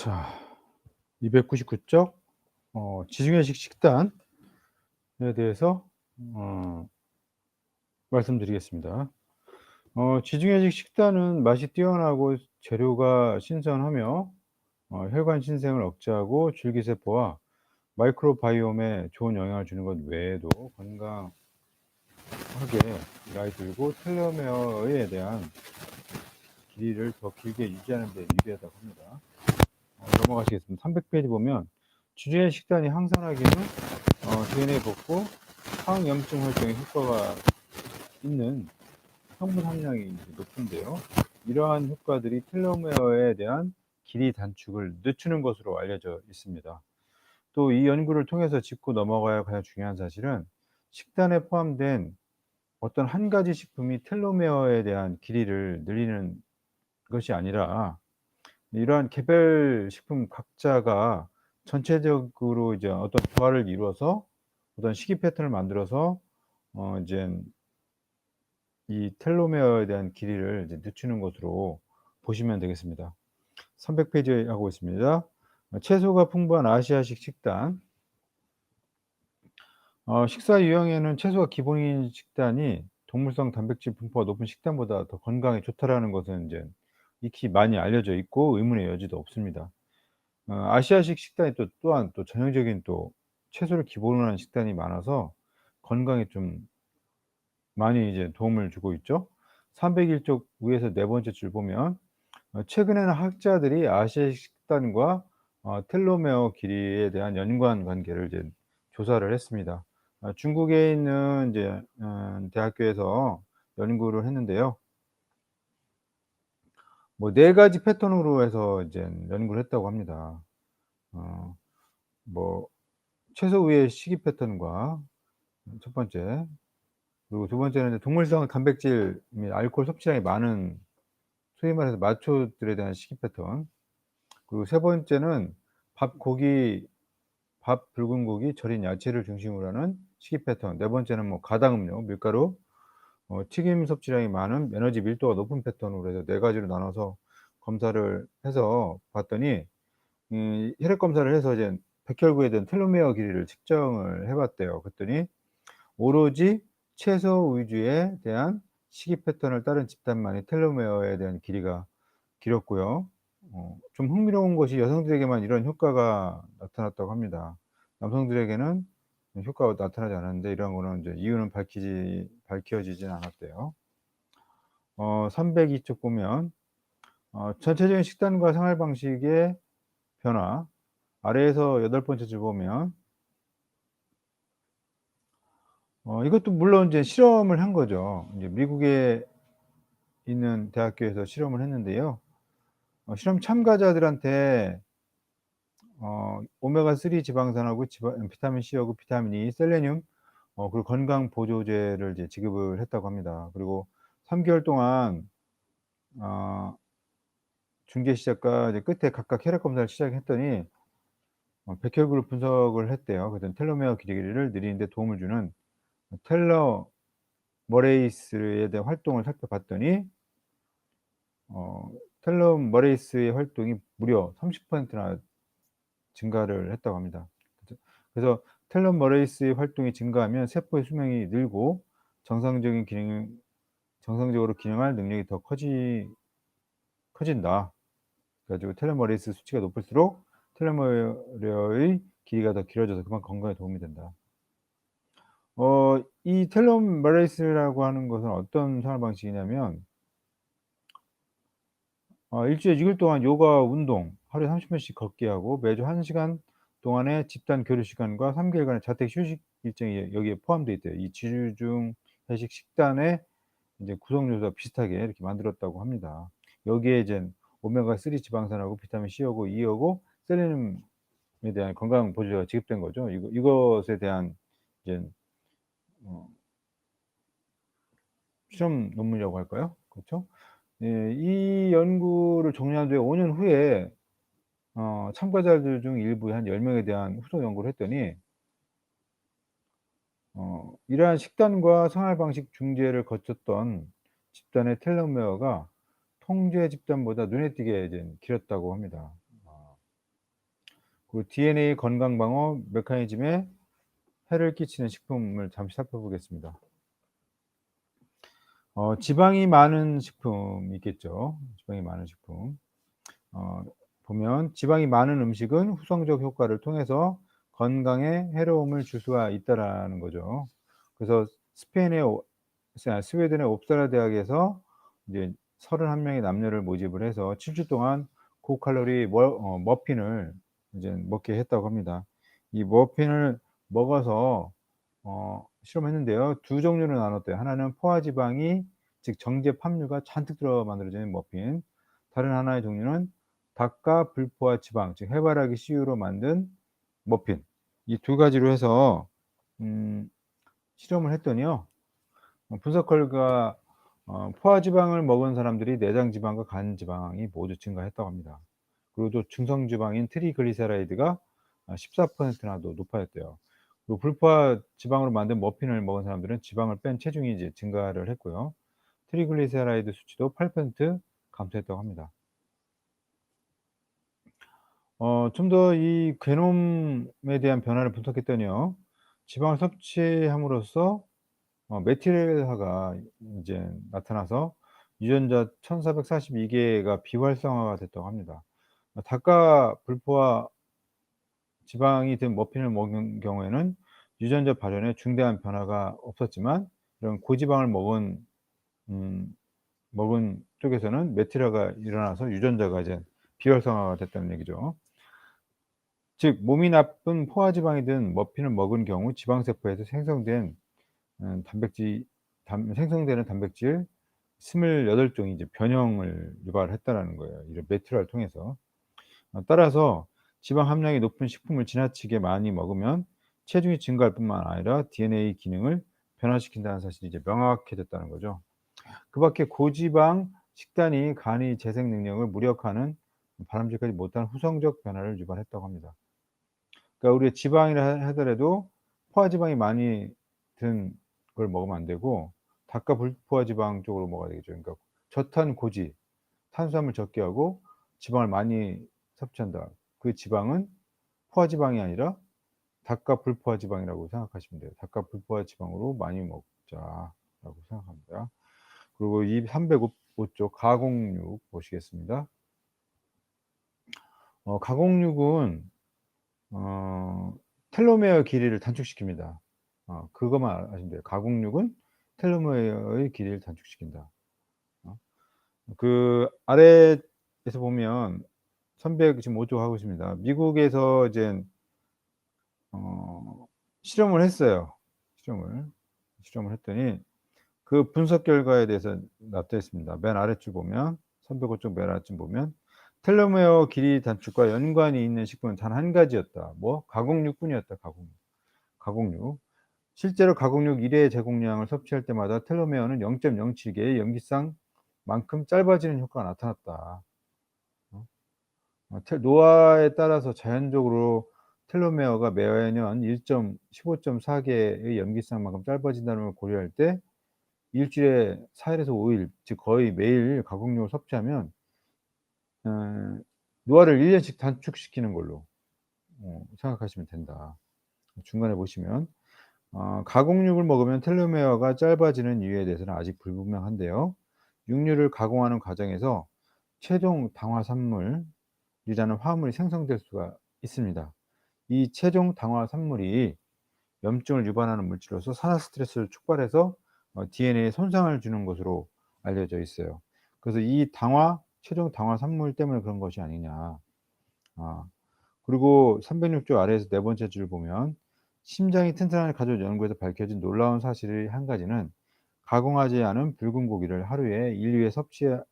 자, 299쪽 지중해식 식단에 대해서 어 말씀드리겠습니다. 지중해식 식단은 맛이 뛰어나고 재료가 신선하며 혈관 신생을 억제하고 줄기세포와 마이크로바이옴에 좋은 영향을 주는 것 외에도 건강하게 나이 들고 텔로메어에 대한 길이를 더 길게 유지하는 데 유리하다고 합니다. 넘어가시겠습니다. 300페이지 보면 지중해 식단이 항산화 기능, DNA 복구, 항염증 활동에 효과가 있는 성분 함량이 이제 높은데요. 이러한 효과들이 텔로메어에 대한 길이 단축을 늦추는 것으로 알려져 있습니다. 또 이 연구를 통해서 짚고 넘어가야 가장 중요한 사실은 식단에 포함된 어떤 한 가지 식품이 텔로메어에 대한 길이를 늘리는 것이 아니라 이러한 개별 식품 각자가 전체적으로 이제 어떤 조화를 이루어서 어떤 식이 패턴을 만들어서 인젠 이 텔로메어에 대한 길이를 이제 늦추는 것으로 보시면 되겠습니다. 300 페이지에 하고 있습니다. 채소가 풍부한 아시아식 식단. 식사 유형에는 채소가 기본인 식단이 동물성 단백질 분포가 높은 식단보다 더 건강에 좋다라는 것은 인제 익히 많이 알려져 있고 의문의 여지도 없습니다. 아시아식 식단이 또한 또 전형적인 또 채소를 기본으로 한 식단이 많아서 건강에 좀 많이 이제 도움을 주고 있죠. 301쪽 위에서 네 번째 줄 보면 최근에는 학자들이 아시아식 식단과 텔로메어 길이에 대한 연관 관계를 이제 조사를 했습니다. 중국에 있는 이제 대학교에서 연구를 했는데요. 뭐 네 가지 패턴으로 해서 이제 연구를 했다고 합니다. 어 뭐 채소 위의 식이 패턴과 첫 번째, 그리고 두 번째는 이제 동물성 단백질 및 알코올 섭취량이 많은 소위 말해서 마초들에 대한 식이 패턴, 그리고 세 번째는 밥, 붉은 고기, 절인 야채를 중심으로 하는 식이 패턴, 네 번째는 뭐 가당음료, 밀가루, 튀김 섭취량이 많은 에너지 밀도가 높은 패턴으로 해서 네 가지로 나눠서 검사를 해서 봤더니 혈액 검사를 해서 이제 백혈구에 대한 텔로메어 길이를 측정을 해 봤대요. 그랬더니 오로지 채소 위주에 대한 식이 패턴을 따른 집단만이 텔로메어에 대한 길이가 길었고요. 좀 흥미로운 것이 여성들에게만 이런 효과가 나타났다고 합니다. 남성들에게는 효과가 나타나지 않았는데 이런 거는 인제 이유는 밝혀지진 않았대요. 302쪽 보면 전체적인 식단과 생활 방식의 변화, 아래에서 여덟 번째 줄 보면 이것도 물론 이제 실험을 한 거죠. 인제 미국에 있는 대학교에서 실험을 했는데요. 실험 참가자들한테 오메가3 지방산하고 비타민 C하고 비타민 E, 셀레늄, 그리고 건강 보조제를 이제 지급을 했다고 합니다. 그리고 3 개월 동안 어 중계 시작과 이제 끝에 각각 혈액 검사를 시작했더니 백혈구를 분석을 했대요. 그랬더니 텔로메어 길이를 늘리는 데 도움을 주는 텔로머레이스에 대한 활동을 살펴봤더니 어 텔로머레이스의 활동이 무려 30%나 증가를 했다고 합니다. 그래서 텔로머레이스의 활동이 증가하면 세포의 수명이 늘고 정상적인 기능 정상적으로 기능할 능력이 더 커진다. 그래 가지고 텔로머레이스 수치가 높을수록 텔로메어의 길이가 더 길어져서 그만큼 건강에 도움이 된다. 이 텔로머레이스라고 하는 것은 어떤 생활 방식이냐면 일주일에 6일 동안 요가 운동, 하루에 30 분씩 걷기 하고 매주 1 시간 동안의 집단 교류 시간과 3 개월간의 자택 휴식 일정이 여기에 포함되어 있대요. 이 지중 해식 식단의 이제 구성 요소와 비슷하게 이렇게 만들었다고 합니다. 여기에 이젠 오메가3 지방산하고 비타민 C하고 E하고 셀레늄에 대한 건강 보조제가 지급된 거죠. 이것에 대한 이제 어 실험 논문이라고 할까요? 그렇죠? 예. 이 연구를 종료한 뒤에 5년 후에 참가자들 중 일부의 한 10 명에 대한 후속 연구를 했더니 이러한 식단과 생활 방식 중재를 거쳤던 집단의 텔로메어가 통제 집단보다 눈에 띄게 이제 길었다고 합니다. 아. 그리고 DNA 건강 방어 메커니즘에 해를 끼치는 식품을 잠시 살펴보겠습니다. 지방이 많은 식품 있겠죠. 지방이 많은 식품. 어 보면 지방이 많은 음식은 후성적 효과를 통해서 건강에 해로움을 줄 수가 있다라는 거죠. 그래서 스페인의 스웨덴의 옵사라 대학에서 이제 31 명의 남녀를 모집을 해서 7주 동안 고칼로리 머핀을 이제 먹게 했다고 합니다. 이 머핀을 먹어서 실험했는데요. 두 종류로 나눴대요. 하나는 포화 지방이 즉 정제 함유가 잔뜩 들어 만들어진 머핀. 다른 하나의 종류는 닭과 불포화 지방 즉 해바라기 씨유로 만든 머핀. 이 두 가지로 해서 음 실험을 했더니요. 분석 결과 포화 지방을 먹은 사람들이 내장 지방과 간 지방이 모두 증가했다고 합니다. 그리고 또 중성 지방인 트리글리세라이드가 14% 나도 높아졌대요. 그리고 불포화 지방으로 만든 머핀을 먹은 사람들은 지방을 뺀 체중이 이제 증가를 했고요. 트리글리세라이드 수치도 8% 감소했다고 합니다. 좀 더 이 괴놈에 대한 변화를 분석했더니요. 지방을 섭취함으로써 메틸화가 인제 나타나서 유전자 1442 개가 비활성화가 됐다고 합니다. 닭과 불포화 지방이 든 머핀을 먹은 경우에는 유전자 발현에 중대한 변화가 없었지만 이런 고지방을 음 먹은 쪽에서는 메틸화가 일어나서 유전자가 이제 비활성화가 됐다는 얘기죠. 즉 몸이 나쁜 포화 지방이 든 머핀을 먹은 경우 지방 세포에서 단백질 생성되는 단백질 28 종이 이제 변형을 유발했다라는 거예요, 이런 메틸화를 통해서. 따라서 지방 함량이 높은 식품을 지나치게 많이 먹으면 체중이 증가할 뿐만 아니라 DNA 기능을 변화시킨다는 사실이 이제 명확해졌다는 거죠. 그 밖에 고지방 식단이 간의 재생 능력을 무력화하는 바람직하지 못한 후성적 변화를 유발했다고 합니다. 그러니까 우리가 지방이라 하더라도 포화 지방이 많이 든 걸 먹으면 안 되고 닭과 불포화 지방 쪽으로 먹어야 되겠죠. 그러니까 저탄 고지, 탄수화물 적게 하고 지방을 많이 섭취한다. 그 지방은 포화 지방이 아니라 닭과 불포화 지방이라고 생각하시면 돼요. 닭과 불포화 지방으로 많이 먹자라고 생각합니다. 그리고 이 305 쪽 가공육 보시겠습니다. 가공육은 어 텔로메어 길이를 단축시킵니다. 그것만 아시면 돼요. 가공육은 텔로메어의 길이를 단축시킨다. 어 그 아래에서 보면 305쪽 하고 있습니다. 미국에서 이젠 어 실험을 했어요. 실험을 했더니 그 분석 결과에 대해서 나타있습니다 맨 아래줄 보면 305쪽 맨 아래줄 보면 텔로메어 길이 단축과 연관이 있는 식품은 단 한 가지였다. 뭐 가공육뿐이었다. 가공육. 실제로 가공육 1 회 제공량을 섭취할 때마다 텔로메어는 0.07 개의 염기쌍만큼 짧아지는 효과가 나타났다. 어 노화에 따라서 자연적으로 텔로메어가 매년 15.4 개의 염기쌍만큼 짧아진다는 걸 고려할 때 일 주일에 4 일에서 5일 즉 거의 매일 가공육을 섭취하면 어 노화를 1 년씩 단축시키는 걸로 생각하시면 된다. 중간에 보시면 가공육을 먹으면 텔로메어가 짧아지는 이유에 대해서는 아직 불분명한데요. 육류를 가공하는 과정에서 최종 당화산물이라는 화합물이 생성될 수가 있습니다. 이 최종 당화산물이 염증을 유발하는 물질로서 산화 스트레스를 촉발해서 DNA에 손상을 주는 것으로 알려져 있어요. 그래서 이 최종 당화 산물 때문에 그런 것이 아니냐. 아 그리고 306조 아래에서 네 번째 줄 보면 심장이 튼튼한 가족 연구에서 밝혀진 놀라운 사실의 한 가지는 가공하지 않은 붉은 고기를 하루에 인류에 섭취하는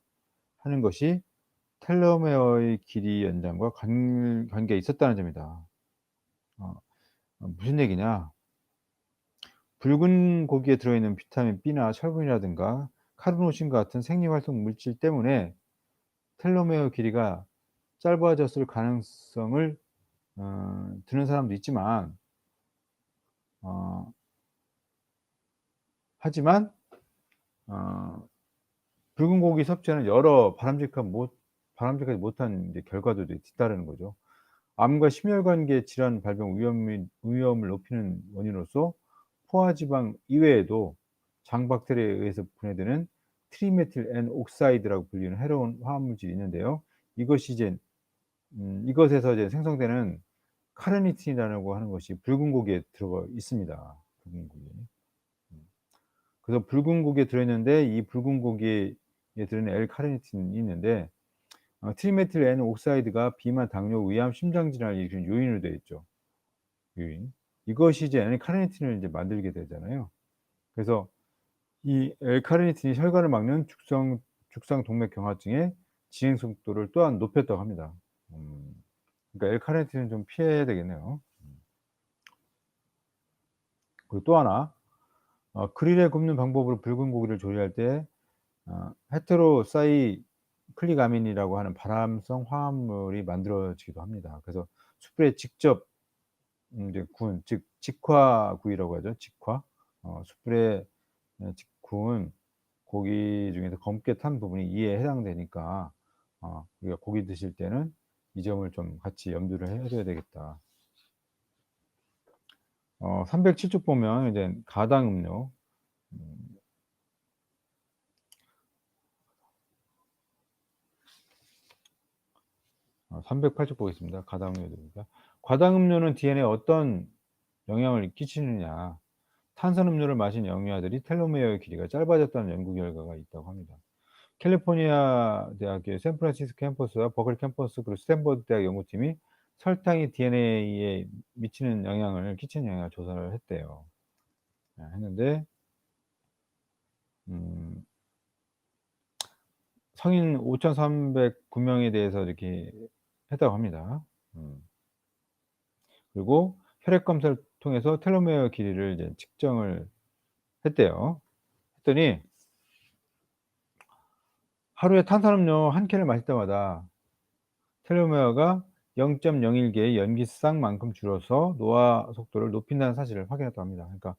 것이 텔로메어의 길이 연장과 관계가 있었다는 점이다. 어 무슨 얘기냐? 붉은 고기에 들어있는 비타민 B나 철분이라든가 카르노신 같은 생리활성 물질 때문에 텔로메어 길이가 짧아졌을 가능성을 드는 사람도 있지만 어 하지만 어 붉은 고기 섭취하는 여러 바람직하지 못한 이제 결과들이 뒤따르는 거죠. 암과 심혈관계 질환 발병 위험을 높이는 원인으로서 포화지방 이외에도 장 박테리아에 의해서 분해되는 트리메틸 N 옥사이드라고 불리는 해로운 화합물질이 있는데요. 이것이 이제 이것에서 이제 생성되는 카르니틴이라고 하는 것이 붉은 고기에 들어가 있습니다, 붉은 고기. 음. 그래서 붉은 고기에 들어 있는데 이 붉은 고기에 들어있는 L카르니틴이 있는데 트리메틸 N 옥사이드가 비만, 당뇨, 위암, 심장 질환을 일으키는 요인으로 되어 있죠. 요인. 이것이 이제 L카르니틴을 이제 만들게 되잖아요. 그래서 이 L카르니틴이 혈관을 막는 죽상동맥경화증의 진행 속도를 또한 높였다고 합니다. 음. 그러니까 L카르니틴은 좀 피해야 되겠네요. 그리고 또 하나 그릴에 굽는 방법으로 붉은 고기를 조리할 때 헤테로사이클릭아민이라고 하는 발암성 화합물이 만들어지기도 합니다. 그래서 숯불에 직접 이제 구운, 즉 직화구이라고 하죠. 직화. 숯불에 구운 고기 중에서 검게 탄 부분이 이에 해당되니까 우리가 고기 드실 때는 이 점을 좀 같이 염두를 해 둬야 되겠다. 307쪽 보면 이제 가당 음료. 음 308쪽 보겠습니다. 가당 음료입니다. 과당 음료는 DNA에 어떤 영향을 끼치느냐. 탄산음료를 마신 영유아들이 텔로메어의 길이가 짧아졌다는 연구 결과가 있다고 합니다. 캘리포니아 대학의 샌프란시스코 캠퍼스와 버클리 캠퍼스 그리고 스탠퍼드 대학 연구팀이 설탕이 DNA에 끼치는 영향을 조사를 했대요. 했는데 음 성인 5,309 명에 대해서 이렇게 했다고 합니다. 음 그리고 혈액 검사를 통해서 텔로메어 길이를 이제 측정을 했대요. 했더니 하루에 탄산음료 한 캔을 마실 때마다 텔로메어가 0.01 개의 염기쌍만큼 줄어서 노화 속도를 높인다는 사실을 확인했다고 합니다. 그러니까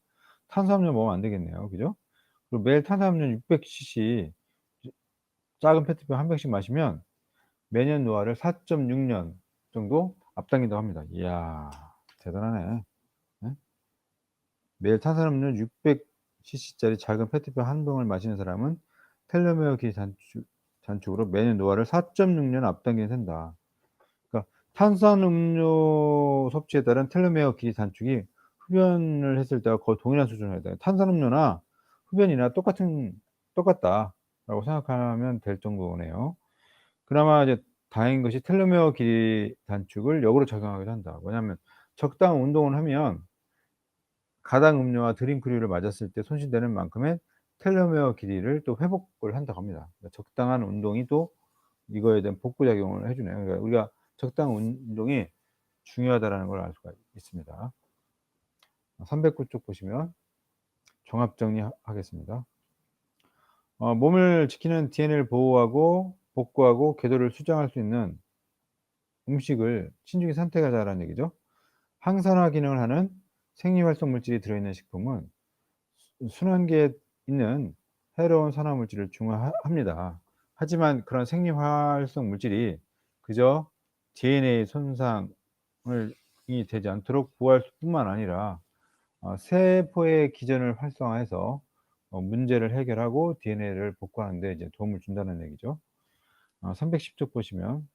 탄수화물 먹으면 안 되겠네요. 그죠? 그리고 매일 탄수화물 600cc 작은 페트병 한 병씩 마시면 매년 노화를 4.6년 정도 앞당긴다고 합니다. 이야 대단하네. 예? 매일 탄산음료 600cc 짜리 작은 페트병 한 병을 마시는 사람은 텔로메어 길이 단축으로 매년 노화를 4.6년 앞당기게 된다. 그러니까 탄산음료 섭취에 따른 텔로메어 길이 단축이 흡연을 했을 때와 거의 동일한 수준이다. 탄산음료나 흡연이나 똑같다라고 생각하면 될 정도네요. 그나마 이제 다행인 것이 텔로메어 길이 단축을 역으로 작용하기도 한다. 뭐냐면 적당한 운동을 하면 가당 음료와 드링크류를 맞았을 때 손실되는 만큼의 텔로메어 길이를 또 회복을 한다고 합니다. 그러니까 적당한 운동이 또 이거에 대한 복구 작용을 해 주네요. 그러니까 우리가 적당한 운동이 중요하다라는 걸 알 수가 있습니다. 309쪽 보시면 종합 정리하겠습니다. 몸을 지키는 DNA를 보호하고 복구하고 궤도를 수정할 수 있는 음식을 신중히 선택하자라는 얘기죠. 항산화 기능을 하는 생리활성 물질이 들어있는 식품은 순환계에 있는 해로운 산화 물질을 중화합니다. 하지만 그런 생리활성 물질이 그저 DNA 손상을 이 되지 않도록 보호할 뿐만 아니라 세포의 기전을 활성화해서 문제를 해결하고 DNA를 복구하는 데 이제 도움을 준다는 얘기죠. 310쪽 보시면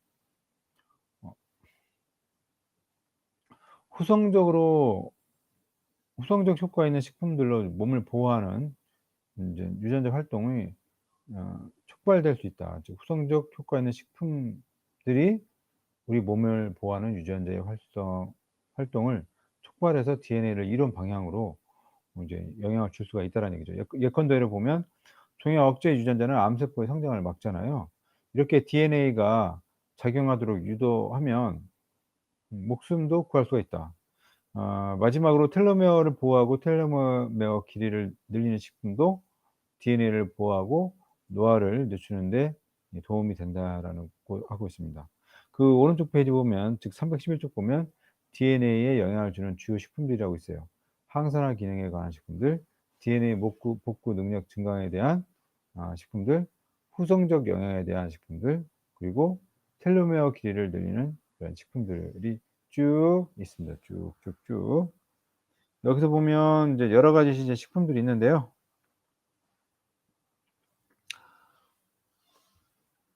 어 후성적으로 후성적 효과 있는 식품들로 몸을 보호하는 인제 유전자 활동이 촉발될 수 있다. 즉 후성적 효과 있는 식품들이 우리 몸을 보호하는 유전자의 활동을 촉발해서 DNA를 이런 방향으로 이제 영향을 줄 수가 있다라는 얘기죠. 예컨대 예를 보면 종양 억제 유전자는 암세포의 성장을 막잖아요. 이렇게 DNA가 작용하도록 유도하면 목숨도 구할 수가 있다. 마지막으로 텔로메어를 보호하고 텔로메어 길이를 늘리는 식품도 DNA를 보호하고 노화를 늦추는 데 도움이 된다라는 고 하고 있습니다. 그 오른쪽 페이지 보면 즉 311쪽 보면 DNA에 영향을 주는 주요 식품들이라고 있어요. 항산화 기능에 관한 식품들, DNA 복구 능력 증강에 대한 식품들, 후성적 영양에 대한 식품들, 그리고 텔로메어 길이를 늘리는 그런 식품들이 쭉 있습니다. 쭉쭉쭉. 여기서 보면 이제 여러 가지 이제 식품들이 있는데요.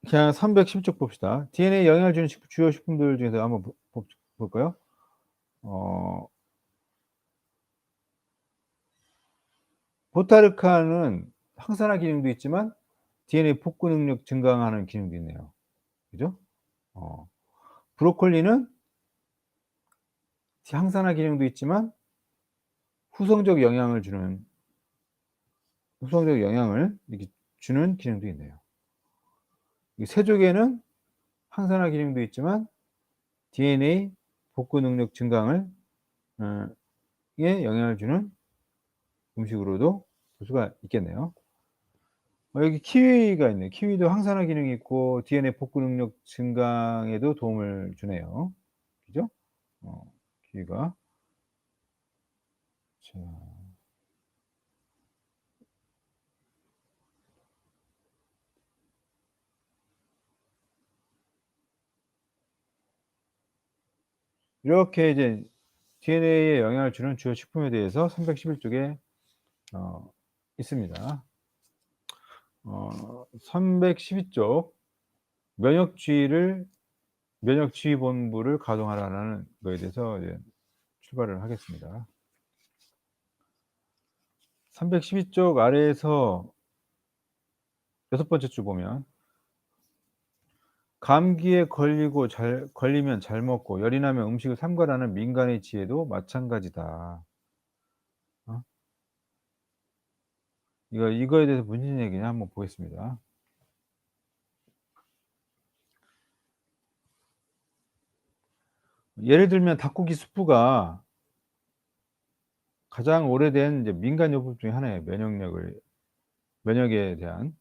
그냥 310쪽 봅시다. DNA에 영향을 주는 주요 식품들 중에서 한번 볼까요? 어 보타르카는 항산화 기능도 있지만 DNA 복구 능력 증강하는 기능도 있네요. 그죠? 어 브로콜리는 항산화 기능도 있지만 후성적 영향을 주는 후성적 영향을 이렇게 주는 기능도 있네요. 이 새조개는 항산화 기능도 있지만 DNA 복구 능력 증강을 어 에 영향을 주는 음식으로도 볼 수가 있겠네요. 여기 키위가 있네요. 키위도 항산화 기능이 있고 DNA 복구 능력 증강에도 도움을 주네요. 그죠? 어 키위가. 자 이렇게 이제 DNA에 영향을 주는 주요 식품에 대해서 311 쪽에 어 있습니다. 312쪽 면역주의를 면역주의 본부를 가동하라는 거에 대해서 이제 출발을 하겠습니다. 312쪽 아래에서 여섯 번째 줄 보면 감기에 걸리면 잘 먹고 열이 나면 음식을 삼가라는 민간의 지혜도 마찬가지다. 어? 이거에 대해서 무슨 얘기냐 한번 보겠습니다. 예를 들면 닭고기 수프가 가장 오래된 이제 민간 요법 중에 하나예요, 면역에 대한.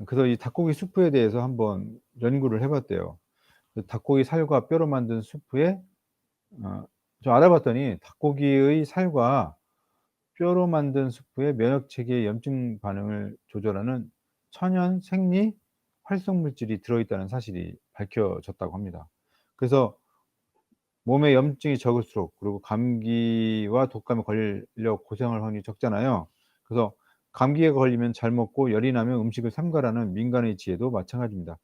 그래서 이 닭고기 수프에 대해서 한번 연구를 해 봤대요. 그 닭고기 살과 뼈로 만든 수프에 어 좀 알아봤더니 닭고기의 살과 뼈로 만든 수프에 면역 체계의 염증 반응을 조절하는 천연 생리 활성 물질이 들어 있다는 사실이 밝혀졌다고 합니다. 그래서 몸에 염증이 적을수록 그리고 감기와 독감에 걸려 고생할 확률이 적잖아요. 그래서 감기에 걸리면 잘 먹고 열이 나면 음식을 삼가라는 민간의 지혜도 마찬가지입니다.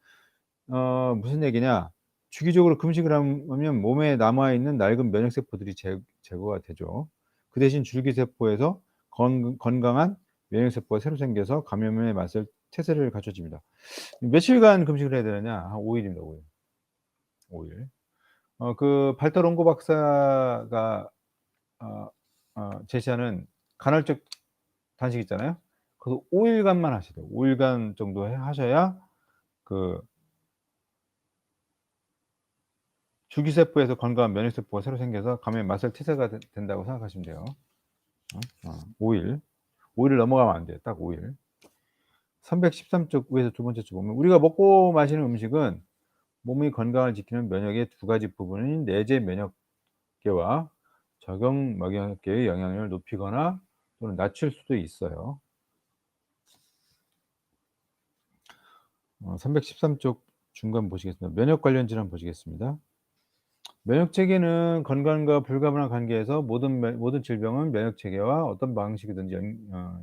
무슨 얘기냐? 주기적으로 금식을 하면 몸에 남아 있는 낡은 면역 세포들이 제거가 되죠. 그 대신 줄기세포에서 건강한 면역 세포가 새로 생겨서 감염에 맞설 태세를 갖춰집니다. 며칠간 금식을 해야 되느냐? 한 5 일입니다, 5 일. 5 일. 그 발터 롱고 박사가 어 제시하는 간헐적 단식 있잖아요. 그거 5 일간만 하시래요. 5 일간 정도 하셔야 그 줄기세포에서 건강한 면역세포가 새로 생겨서 감염에 맞설 태세가 된다고 생각하시면 돼요. 5 일. 5 일을 넘어가면 안 돼요. 딱 5 일. 313쪽 위에서 두 번째 줄 보면 우리가 먹고 마시는 음식은 몸의 건강을 지키는 면역의 두 가지 부분인 내재 면역계와 적용 면역계의 영향을 높이거나 또는 낮출 수도 있어요. 313쪽 중간 보시겠습니다. 면역 관련 질환 보시겠습니다. 면역 체계는 건강과 불가분한 관계에서 모든 질병은 면역 체계와 어떤 방식이든지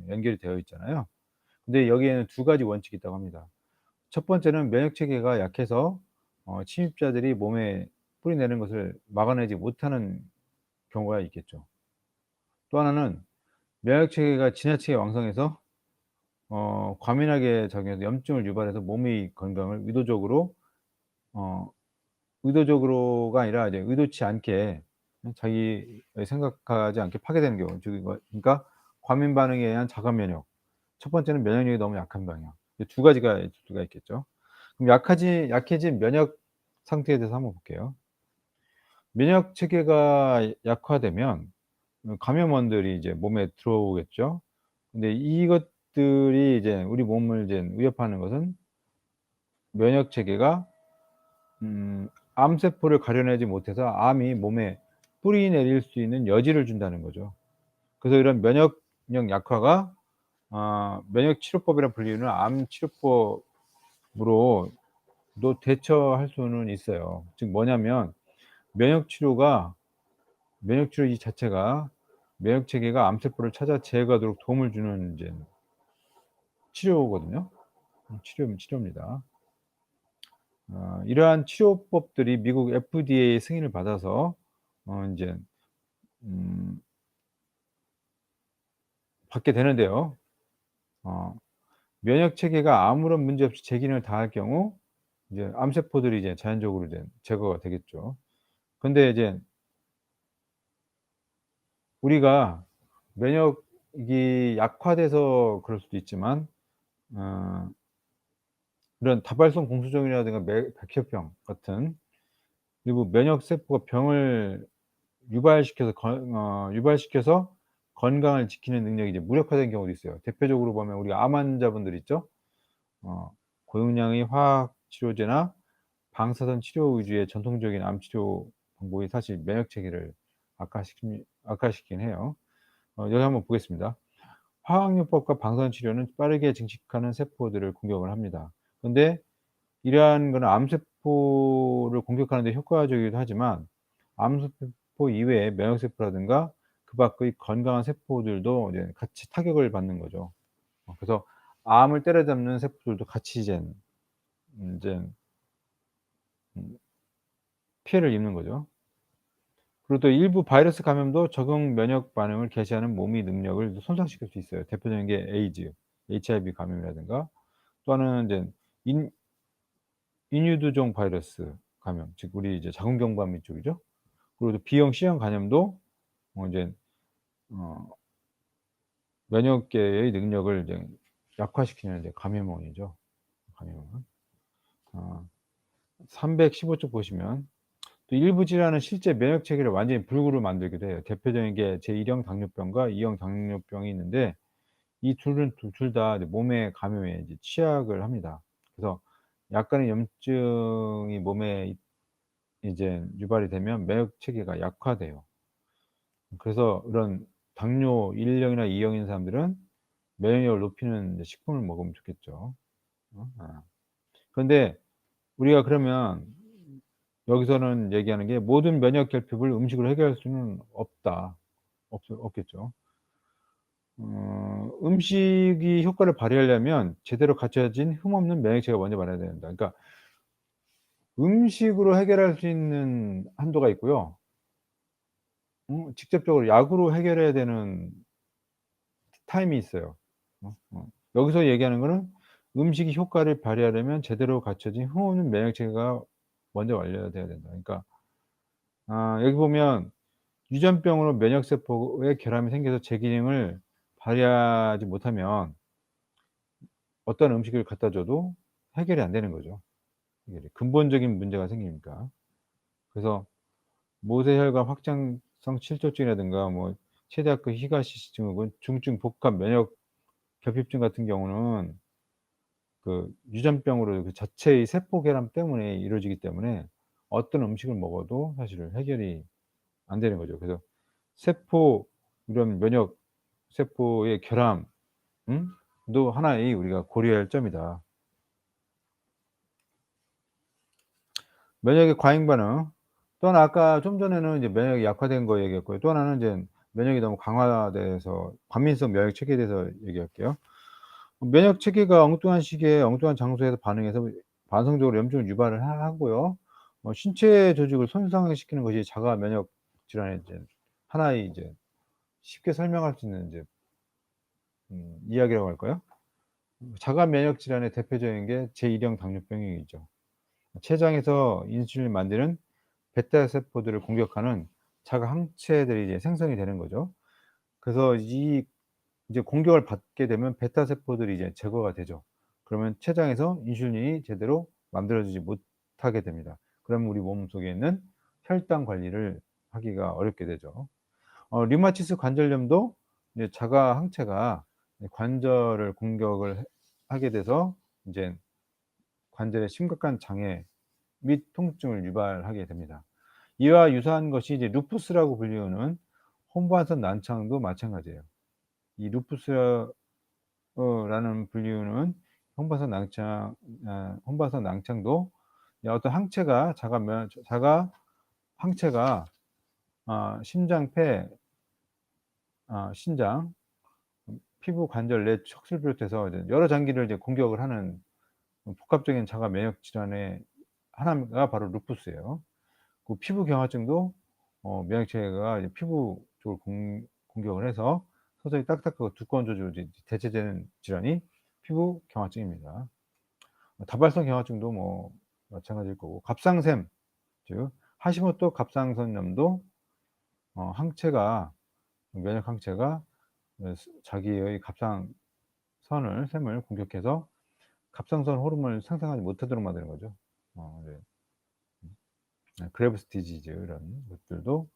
연결이 되어 있잖아요. 근데 여기에는 두 가지 원칙이 있다고 합니다. 첫 번째는 면역 체계가 약해서 침입자들이 몸에 뿌리내는 것을 막아내지 못하는 경우가 있겠죠. 또 하나는 면역 체계가 지나치게 왕성해서 과민하게 작용해서 염증을 유발해서 몸의 건강을 어 의도적으로가 아니라 이제 의도치 않게 자기 생각하지 않게 파괴되는 경우 즉 그러니까 과민 반응에 의한 자가 면역. 첫 번째는 면역력이 너무 약한 방향. 이 두 가지가 있을 수가 있겠죠. 그럼 약해진 면역 상태에 대해서 한번 볼게요. 면역 체계가 약화되면 감염원들이 이제 몸에 들어오겠죠. 근데 이것들이 이제 우리 몸을 이제 위협하는 것은 면역 체계가 암세포를 가려내지 못해서 암이 몸에 뿌리내릴 수 있는 여지를 준다는 거죠. 그래서 이런 면역력 약화가 면역 치료법이라 불리는 암 치료법으로도 대처할 수는 있어요. 즉 뭐냐면 면역 치료 이 자체가 면역 체계가 암세포를 찾아 제거하도록 도움을 주는 이제 치료거든요. 치료입니다. 이러한 치료법들이 미국 FDA 승인을 받아서 인제 음 받게 되는데요. 어 면역 체계가 아무런 문제 없이 제 기능을 다할 경우 이제 암세포들이 이제 자연적으로 이제 제거가 되겠죠. 근데 이제 우리가 면역이 약화돼서 그럴 수도 있지만 어 이런 다발성 공수종이라든가 백혈병 같은 일부 면역 세포가 병을 유발시켜서 건강을 지키는 능력이 이제 무력화된 경우도 있어요. 대표적으로 보면 우리가 암 환자분들 있죠? 어 고용량의 화학 치료제나 방사선 치료 위주의 전통적인 암 치료 방법이 사실 면역 체계를 악화시키긴 해요. 여기 한번 보겠습니다. 화학요법과 방사선 치료는 빠르게 증식하는 세포들을 공격을 합니다. 근데 이러한 거는 암세포를 공격하는 데 효과적이기도 하지만 암세포 이외의 면역세포라든가 그 밖의 건강한 세포들도 이제 같이 타격을 받는 거죠. 그래서 암을 때려잡는 세포들도 같이 인젠 음 피해를 입는 거죠. 그리고 또 일부 바이러스 감염도 적응 면역 반응을 개시하는 몸의 능력을 손상시킬 수 있어요. 대표적인 게 에이즈, HIV 감염이라든가 또 하나는 인제 인 인유두종 바이러스 감염, 즉 우리 이제 자궁경부암 쪽이죠. 그리고 또 B형, C형 간염도 인제 어 면역계의 능력을 이제 약화시키는 이제 감염원이죠. 감염원. 어 315 쪽 보시면 또 일부 질환은 실제 면역 체계를 완전히 불구로 만들기도 해요. 대표적인 게 제1형 당뇨병과 2형 당뇨병이 있는데 이 둘은 둘 다 이제 몸의 감염에 이제 취약을 합니다. 그래서 약간의 염증이 몸에 이제 유발이 되면 면역 체계가 약화돼요. 그래서 이런 당뇨 1 형이나 2 형인 사람들은 면역력을 높이는 이제 식품을 먹으면 좋겠죠. 그런데 우리가 그러면 여기서는 얘기하는 게 '모든 면역 결핍을 음식으로 해결할 수는 없다.' 없겠죠. 음식이 효과를 발휘하려면 제대로 갖춰진 흠없는 면역체계가 먼저 마련돼야 된다. 그러니까 음식으로 해결할 수 있는 한도가 있고요. 직접적으로 약으로 해결해야 되는 타임이 있어요. 여기서 얘기하는 거는 음식이 효과를 발휘하려면 제대로 갖춰진 흠없는 면역체계가 먼저 완료돼야 된다. 그러니까 여기 보면 유전병으로 면역세포에 결함이 생겨서 제 기능을 발휘하지 못하면 어떤 음식을 갖다 줘도 해결이 안 되는 거죠. 해결이. 근본적인 문제가 생기니까. 그래서 모세혈관 확장성 실조증이라든가 뭐 최대학급 히가시스 증후군, 중증 복합 면역 결핍증 같은 경우는 그 유전병으로 그 자체의 세포 결함 때문에 이루어지기 때문에 어떤 음식을 먹어도 사실은 해결이 안 되는 거죠. 그래서 세포 이런 면역 세포의 결함 도 하나의 우리가 고려해야 할 점이다. 면역의 과잉 반응. 또 하나 아까 좀 전에는 이제 면역이 약화된 거 얘기했고요. 또 하나는 인제 면역이 너무 강화돼서 과민성 면역 체계에 대해서 얘기할게요. 면역 체계가 엉뚱한 시기에 엉뚱한 장소에서 반응해서 반성적으로 염증을 유발을 하고요. 신체 조직을 손상시키는 것이 자가 면역 질환의 이제 하나의 이제 쉽게 설명할 수 있는 이제 이야기라고 할까요? 자가 면역 질환의 대표적인 게 제1형 당뇨병이죠. 췌장에서 인슐린을 만드는 베타 세포들을 공격하는 자가 항체들이 이제 생성이 되는 거죠. 그래서 이제 공격을 받게 되면 베타 세포들이 이제 제거가 되죠. 그러면 췌장에서 인슐린이 제대로 만들어지지 못하게 됩니다. 그러면 우리 몸속에 있는 혈당 관리를 하기가 어렵게 되죠. 류마티스 관절염도 이제 자가 항체가 관절을 공격을 하게 돼서 인제 관절에 심각한 장애 및 통증을 유발하게 됩니다. 이와 유사한 것이 이제 루푸스라고 불리우는 혼반선 난청도 마찬가지예요. 이 루푸스 라는 불리우는 혼반선 낭창도 어떤 항체가 자가 항체가 심장, 폐, 신장, 피부, 관절, 뇌, 척수를 비롯해서 이제 여러 장기를 이제 공격을 하는 복합적인 자가 면역 질환의 하나가 바로 루푸스예요. 그 피부 경화증도 면역 체계가 이제 피부 쪽을 공격을 해서 서서히 딱딱하고 두꺼운 조직으로 이제 대체되는 질환이 피부 경화증입니다. 다발성 경화증도 뭐 마찬가지일 거고, 갑상샘, 즉 하시모토 갑상선염도 항체가 면역 항체가 자기의 샘을 공격해서 갑상선 호르몬을 생성하지 못하도록 만드는 거죠. 그레브스 디지즈 이런 것들도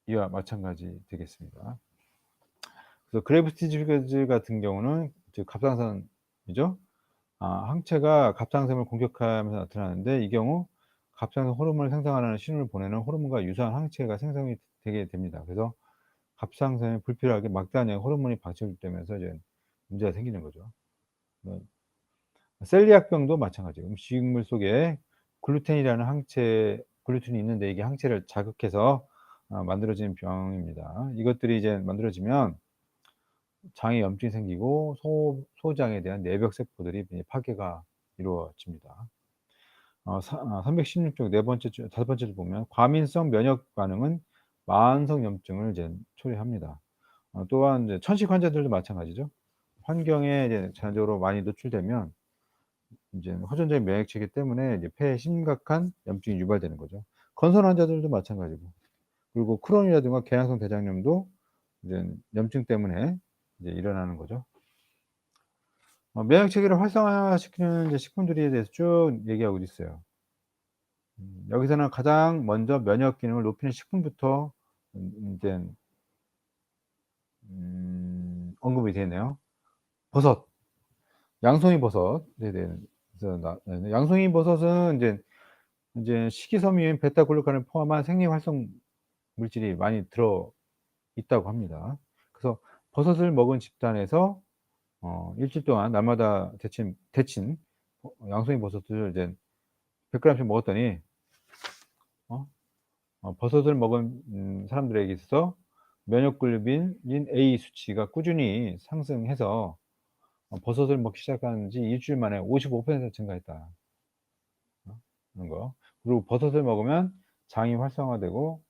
이와 마찬가지 되겠습니다. 그래서 그레브스 디지즈 같은 경우는 즉 갑상선이죠. 항체가 갑상샘을 공격하면서 나타나는데, 이 경우 갑상선 호르몬을 생성하는 신호를 보내는 호르몬과 유사한 항체가 생성이 되게 됩니다. 그래서 갑상선에 불필요하게 막대한 양의 호르몬이 방출되면서 이제 문제가 생기는 거죠. 셀리악병도 마찬가지예요. 음식물 속에 글루텐이라는 글루텐이 있는데, 이게 항체를 자극해서 만들어지는 병입니다. 이것들이 이제 만들어지면 장에 염증이 생기고 소장에 대한 내벽 세포들이 파괴가 이루어집니다. 316쪽 다섯 번째 줄 보면 과민성 면역 반응은 만성 염증을 이제 초래합니다. 또한 이제 천식 환자들도 마찬가지죠. 환경에 이제 자연적으로 많이 노출되면 이제 호전적인 면역 체계 때문에 이제 폐에 심각한 염증이 유발되는 거죠. 건선 환자들도 마찬가지고, 그리고 크론이라든가 궤양성 대장염도 이제 염증 때문에 이제 일어나는 거죠. 면역 체계를 활성화시키는 이제 식품들에 대해서 쭉 얘기하고 있어요. 여기서는 가장 먼저 면역 기능을 높이는 식품부터 인제 언급이 되네요. 버섯, 양송이 버섯. 네네. 그래서 양송이 버섯은 인제 식이섬유인 베타글루칸을 포함한 생리 활성 물질이 많이 들어 있다고 합니다. 그래서 버섯을 먹은 집단에서 일주일 동안 날마다 데친 양송이 버섯을 이제 100 그램씩 먹었더니 버섯을 먹은 사람들에게 있어서 면역글루빈 A 수치가 꾸준히 상승해서 버섯을 먹기 시작한 지 일주일 만에 55% 증가했다. 그런 거. 그리고 버섯을 먹으면 장이 활성화되고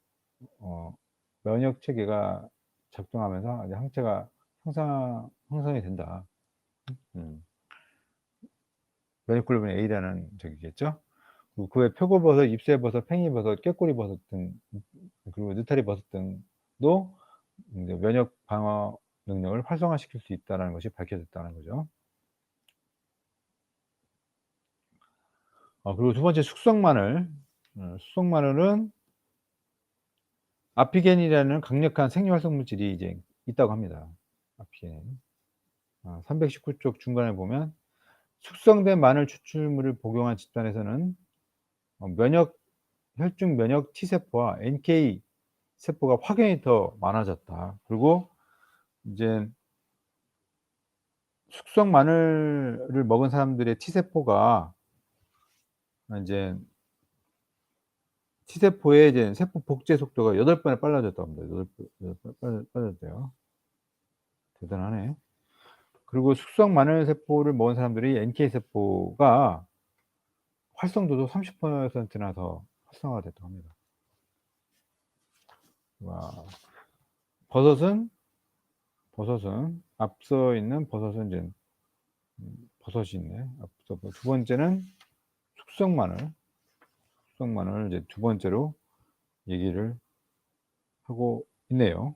면역 체계가 작동하면서 이제 항체가 형성이 된다. 면역글루빈 A라는 저기겠죠. 그리고 그 외 표고버섯, 잎새버섯, 팽이버섯, 꾀꼬리버섯 등, 그리고 느타리버섯 등도 이제 면역 방어 능력을 활성화시킬 수 있다라는 것이 밝혀졌다는 거죠. 그리고 두 번째 숙성 마늘. 숙성 마늘은 아피겐이라는 강력한 생리활성 물질이 이제 있다고 합니다. 아피겐. 319쪽 중간에 보면 숙성된 마늘 추출물을 복용한 집단에서는 혈중 면역 T세포와 NK 세포가 확연히 더 많아졌다. 그리고 이제 숙성 마늘을 먹은 사람들의 T세포가 인제 T세포의 이제 세포 복제 속도가 8배나 빨라졌다고 합니다. 8배 빨라졌대요. 대단하네. 그리고 숙성 마늘 세포를 먹은 사람들이 NK 세포가 활성도도 30%나 더 활성화가 됐다고 합니다. 와. 버섯은 앞서 있는 버섯은 이제 버섯이 있네. 앞서 두 번째는 숙성 마늘 이제 두 번째로 얘기를 하고 있네요.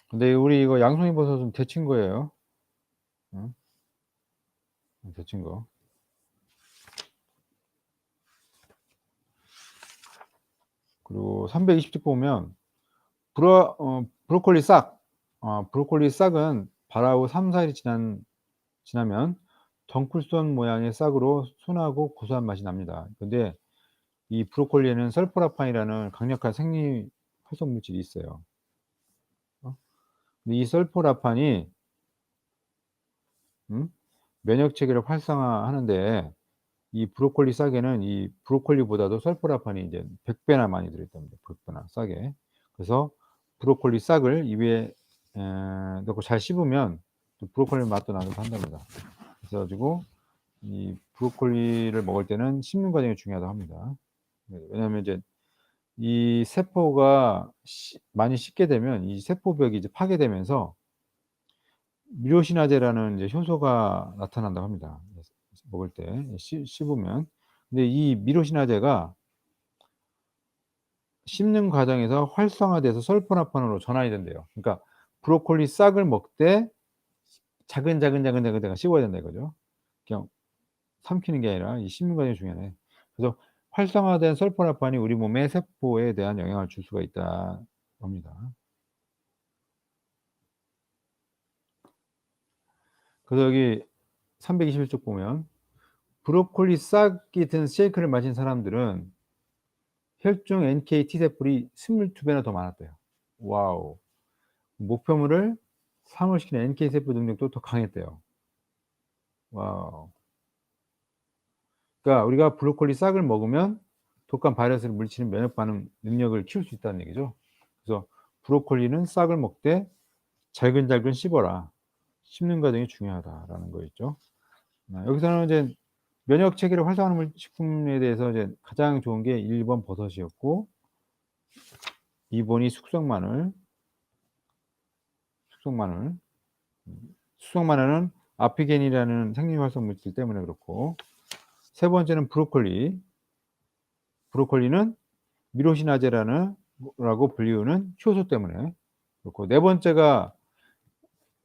근데 우리 이거 양송이 버섯은 데친 거예요. 데친 거. 그리고 320쪽 보면 브로콜리 싹은 발화 후 3-4일이 지나면 덩쿨손 모양의 싹으로 순하고 고소한 맛이 납니다. 근데 이 브로콜리에는 설포라판이라는 강력한 생리 활성 물질이 있어요. 이 설포라판이 면역 체계를 활성화하는데 이 브로콜리 싹에는 이 브로콜리보다도 설포라판이 이제 100 배나 많이 들어 있답니다. 100 배나 싸게. 그래서 브로콜리 싹을 입에 넣고 잘 씹으면 또 브로콜리 맛도 나기도 한답니다. 그래 가지고 이 브로콜리를 먹을 때는 씹는 과정이 중요하다고 합니다. 네, 왜냐하면 이제 이 세포가 많이 씹게 되면 이 세포벽이 이제 파괴되면서 미로시나제라는 이제 효소가 나타난다고 합니다. 먹을 때 씹으면. 근데 이 미로시나제가 씹는 과정에서 활성화돼서 설포나판으로 전환이 된대요. 그러니까 브로콜리 싹을 먹되 자근자근자근자근 씹어야 된다 이거죠. 그냥 삼키는 게 아니라 이 씹는 과정이 중요하네. 그래서 활성화된 설포나판이 우리 몸의 세포에 대한 영향을 줄 수가 있다고 합니다. 그래서 여기 321쪽 보면 브로콜리 싹이 든 쉐이크를 마신 사람들은 혈중 NK T세포이 22 배나 더 많았대요. 와우. 목표물을 상호시키는 NK 세포 능력도 더 강했대요. 와우. 그러니까 우리가 브로콜리 싹을 먹으면 독감 바이러스를 물리치는 면역 반응 능력을 키울 수 있다는 얘기죠. 그래서 브로콜리는 싹을 먹되 잘근잘근 씹어라. 씹는 과정이 중요하다라는 거였죠. 여기서는 이제 면역 체계를 활성화하는 식품에 대해서 이제 가장 좋은 게 1번 버섯이었고 2 번이 숙성마늘. 숙성마늘. 숙성마늘은 아피겐이라는 생리활성 물질 때문에 그렇고 세 번째는 브로콜리. 브로콜리는 미로시나제라는 라고 불리우는 효소 때문에 그렇고 네 번째가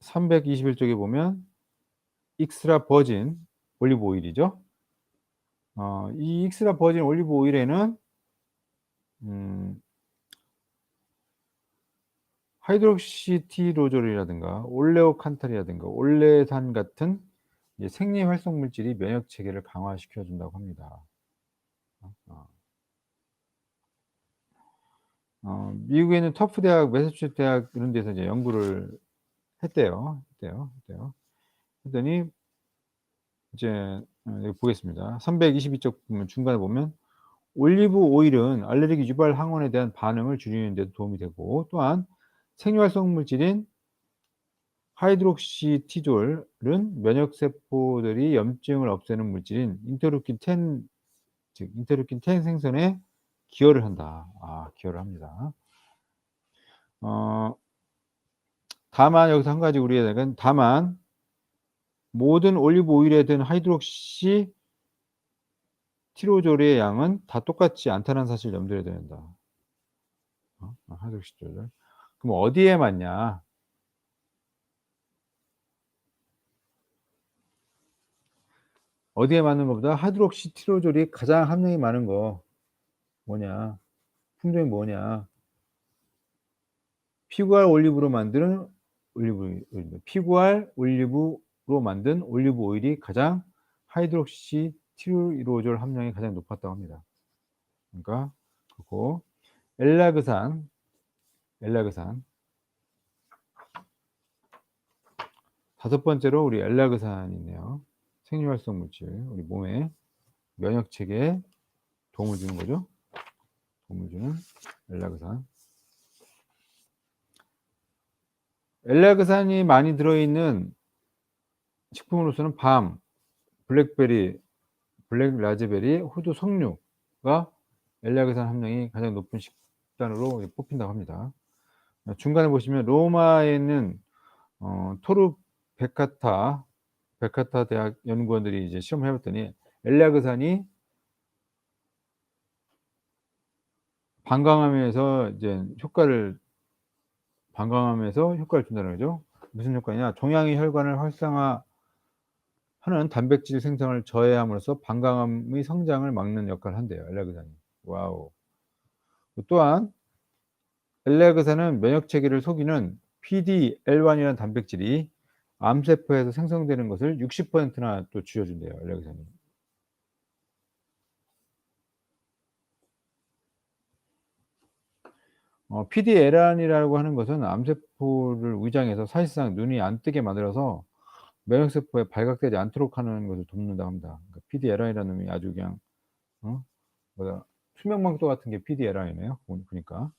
321 쪽에 보면 익스트라 버진 올리브 오일이죠. 이 익스트라 버진 올리브 오일에는 음 하이드록시티로졸이라든가 올레오칸탈이라든가 올레산 같은 이제 생리 활성 물질이 면역 체계를 강화시켜 준다고 합니다. 어. 미국에 있는 터프 대학, 매사추세츠 대학 이런 데서 이제 연구를 했대요. 했더니 이제 여기 보겠습니다. 322쪽 보면 중간에 보면 올리브 오일은 알레르기 유발 항원에 대한 반응을 줄이는 데도 도움이 되고 또한 생리활성 물질인 하이드록시티졸은 면역 세포들이 염증을 없애는 물질인 인터루킨 10 즉 인터루킨 10 생성에 기여를 한다. 기여를 합니다. 어 다만 여기서 한 가지 우려해야 되는 건 다만 모든 올리브 오일에 든 하이드록시 티로졸의 양은 다 똑같지 않다는 사실을 염두에 둬야 된다. 하이드록시티로졸. 그럼 어디에 맞냐? 어디에 맞는 것보다 하이드록시티로졸이 가장 함량이 많은 거 뭐냐? 품종이 뭐냐? 피구알 올리브로 만든 올리브 오일입니다. 피구알 올리브로 만든 올리브 오일이 가장 하이드록시 티로졸 함량이 가장 높았다고 합니다. 그러니까 그리고 엘라그산 다섯 번째로 우리 엘라그산이 있네요. 생리활성 물질, 우리 몸의 면역 체계에 도움을 주는 거죠. 도움을 주는 엘라그산. 엘라그산이 많이 들어있는 식품으로서는 밤, 블랙베리, 블랙 라즈베리, 호두 석류가 엘라그산 함량이 가장 높은 식단으로 뽑힌다고 합니다. 중간에 보시면 로마에 있는 토르 베카타 대학 연구원들이 이제 시험을 해 봤더니 엘라그산이 방광암에서 이제 방광암에서 효과를 준다는 거죠. 무슨 효과냐? 종양의 혈관을 활성화하는 단백질 생성을 저해함으로써 방광암의 성장을 막는 역할을 한대요, 엘라그산이. 와우. 또한 엘라그산은 면역 체계를 속이는 PDL1이라는 단백질이 암세포에서 생성되는 것을 60%나 또 줄여준대요, 엘라그산이. PDL1이라고 하는 것은 암세포를 위장해서 사실상 눈이 안 뜨게 만들어서 면역세포에 발각되지 않도록 하는 것을 돕는다고 합니다. 그러니까 PDL1이라는 놈이 아주 그냥 뭐야 수면망토 같은 게 PDL1이네요. 보니까.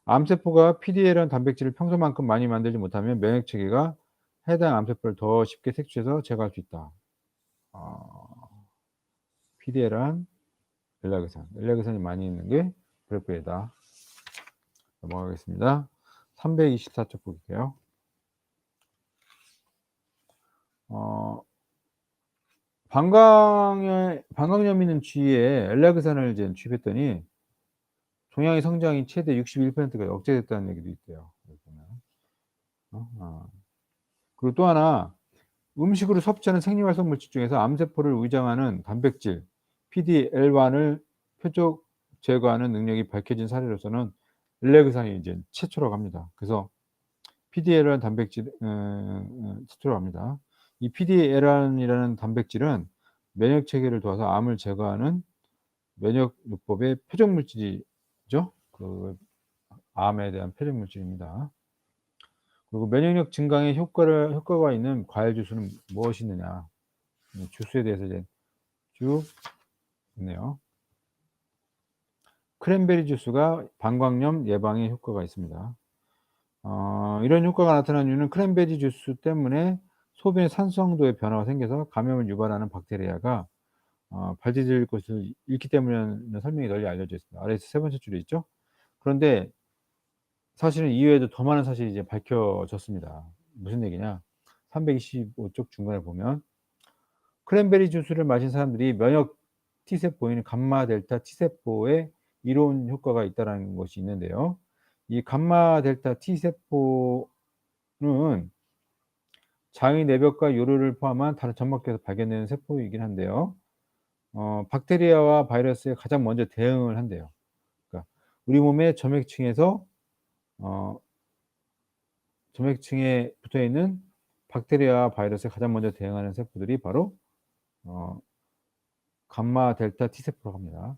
암세포가 PDL1 단백질을 평소만큼 많이 만들지 못하면 면역 체계가 해당 암세포를 더 쉽게 색출해서 제거할 수 있다. PDL1, 엘라그산이 많이 있는 게 브레프이다. 넘어가겠습니다. 324쪽 볼게요. 방광염 있는 쥐에 엘라그산을 이제 주입했더니 종양의 성장이 최대 61%가 억제됐다는 얘기도 있대요. 여기 보면. 그리고 또 하나 음식으로 섭취하는 생리활성 물질 중에서 암세포를 위장하는 단백질 PDL1을 표적 제거하는 능력이 밝혀진 사례로서는 엘라그산이 이제 최초라고 합니다. 그래서 PDL1 단백질 최초라고 합니다. 이 PDL1이라는 단백질은 면역 체계를 도와서 암을 제거하는 면역요법의 표적 물질이죠. 그 암에 대한 표적 물질입니다. 그리고 면역력 증강에 효과가 있는 과일 주스는 무엇이 있느냐? 주스에 대해서 이제 쭉 있네요. 크랜베리 주스가 방광염 예방에 효과가 있습니다. 이런 효과가 나타난 이유는 크랜베리 주스 때문에 소변의 산성도의 변화가 생겨서 감염을 유발하는 박테리아가 발디딜 것을 잃기 때문이라는 설명이 널리 알려져 있습니다. 아래에서 세 번째 줄에 있죠. 그런데 사실은 이외에도 더 많은 사실이 이제 밝혀졌습니다. 무슨 얘기냐? 325쪽 중간에 보면 크랜베리 주스를 마신 사람들이 면역 T세포인 감마 델타 T세포에 이로운 효과가 있다라는 것이 있는데요. 이 감마 델타 T세포는 장의 내벽과 요로를 포함한 다른 점막계에서 발견되는 세포이긴 한데요. 박테리아와 바이러스에 가장 먼저 대응을 한대요. 그러니까 우리 몸의 점액층에서 점액층에 붙어 있는 박테리아와 바이러스에 가장 먼저 대응하는 세포들이 바로 감마 델타 T세포라고 합니다.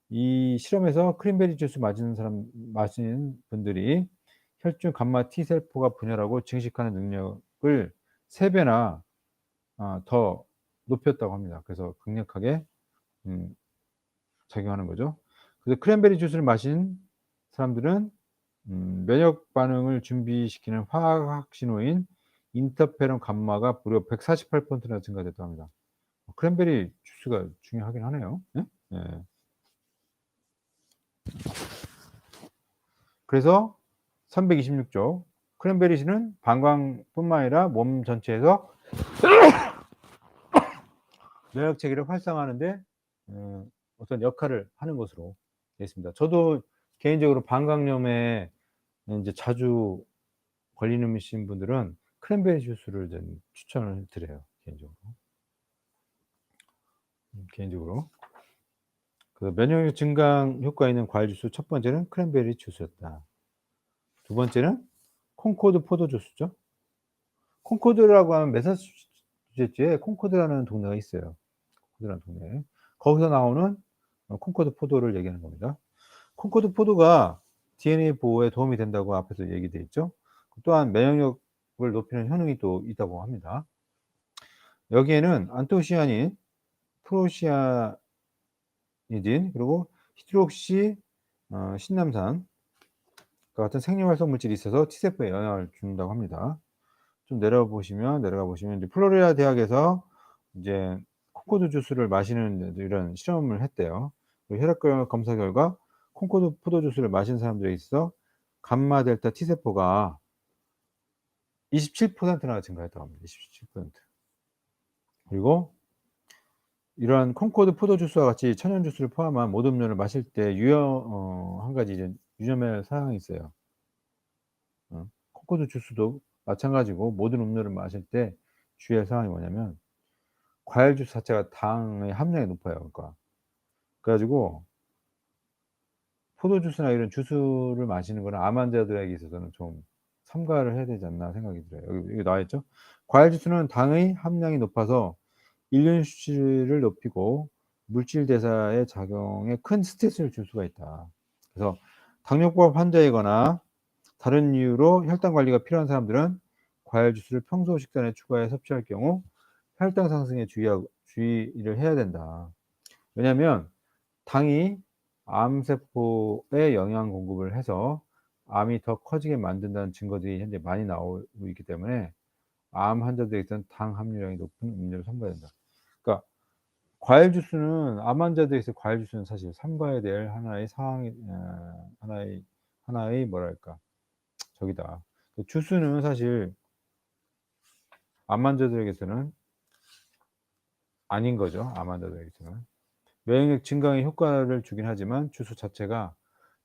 이 실험에서 크랜베리 주스 마시는 분들이 혈중 감마 T세포가 분열하고 증식하는 능력을 3배나 더 높였다고 합니다. 그래서 강력하게 작용하는 거죠. 그래서 크랜베리 주스를 마신 사람들은 면역 반응을 준비시키는 화학 신호인 인터페론 감마가 무려 148%나 증가됐다고 합니다. 크랜베리 주스가 중요하긴 하네요. 예? 예. 그래서 326쪽 크랜베리는 방광뿐만 아니라 몸 전체에서 면역 체계를 활성화하는 데 어떤 역할을 하는 것으로 되어 있습니다. 저도 개인적으로 방광염에 이제 자주 걸리시는 분들은 크랜베리 주스를 좀 추천을 드려요. 개인적으로. 그 면역력 증강 효과 있는 과일 주스 첫 번째는 크랜베리 주스였다. 두 번째는 콩코드 포도 주스죠. 콩코드라고 하면 매사추세츠에 콩코드라는 동네가 있어요. 콩코드라는 동네. 거기서 나오는 콩코드 포도를 얘기하는 겁니다. 콩코드 포도가 DNA 보호에 도움이 된다고 앞에서 얘기돼 있죠. 또한 면역력을 높이는 효능이 또 있다고 합니다. 여기에는 안토시아닌, 프로시아니딘, 그리고 히드록시 신남산 같은 생리활성 물질이 있어서 T세포에 영향을 준다고 합니다. 좀 내려가 보시면 이제 플로리다 대학에서 이제 콩코드 주스를 마시는 이런 실험을 했대요. 혈액 검사 결과 콩코드 포도 주스를 마신 사람들에 있어 감마 델타 T세포가 27%나 증가했다고 합니다. 27%. 그리고 이러한 콩코드 포도 주스와 같이 천연 주스를 포함한 모든 음료를 마실 때 한 가지 이제 유념할 사항이 있어요. 콩코드 주스도 마찬가지고 모든 음료를 마실 때 주의할 사항이 뭐냐면 과일 주스 자체가 당의 함량이 높아요. 그러니까. 그래 가지고 포도 주스나 이런 주스를 마시는 거는 암 환자들에게 있어서는 좀 삼가를 해야 되지 않나 생각이 들어요. 여기 나와 있죠. 과일 주스는 당의 함량이 높아서 인슐린 수치를 높이고 물질 대사의 작용에 큰 스트레스를 줄 수가 있다. 그래서 당뇨법 환자이거나 다른 이유로 혈당 관리가 필요한 사람들은 과일 주스를 평소 식단에 추가해 섭취할 경우 혈당 상승에 주의를 해야 된다. 왜냐하면 당이 암세포에 영양 공급을 해서 암이 더 커지게 만든다는 증거들이 현재 많이 나오고 있기 때문에 암 환자들에게서는 당 함유량이 높은 음료를 삼가야 된다. 그러니까 과일 주스는 암 환자들에게서 과일 주스는 사실 삼가야 될 하나의 상황이 하나의 뭐랄까 저기다. 그 주스는 사실 암 환자들에게서는 아닌 거죠, 암 환자들에게서는. 면역력 증강에 효과를 주긴 하지만 주스 자체가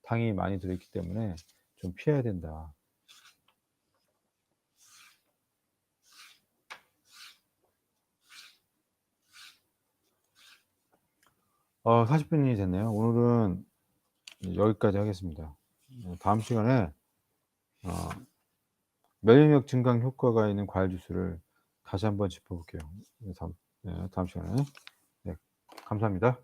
당이 많이 들어있기 때문에 좀 피해야 된다. 40 분이 됐네요. 오늘은 여기까지 하겠습니다. 다음 시간에 어 면역력 증강 효과가 있는 과일 주스를 다시 한번 짚어볼게요. 다음 시간에. 네, 감사합니다.